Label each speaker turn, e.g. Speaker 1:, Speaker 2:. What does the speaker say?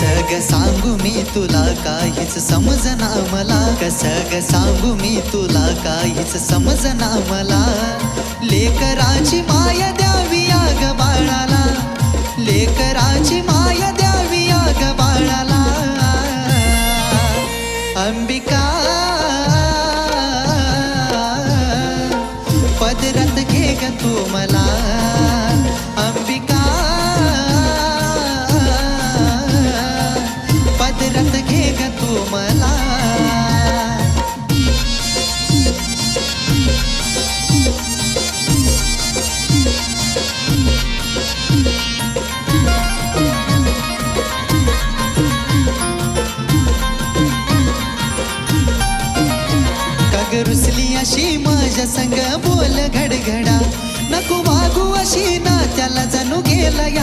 Speaker 1: कसं ग सांगू मी तुला काहीच समजना मला, कसं ग सांगू मी तुला काहीच समजना मला. लेकराची माया द्यावी या ग बाळाला, लेकराची माया द्यावी या ग बाळाला. अंबिका पदरात घे ग तू मला, अंबिका पदरात घे ग तू मला. रुसली अशी माझ्या संग बोल घडघडा, नको वागू अशी ना त्याला जणू गेला या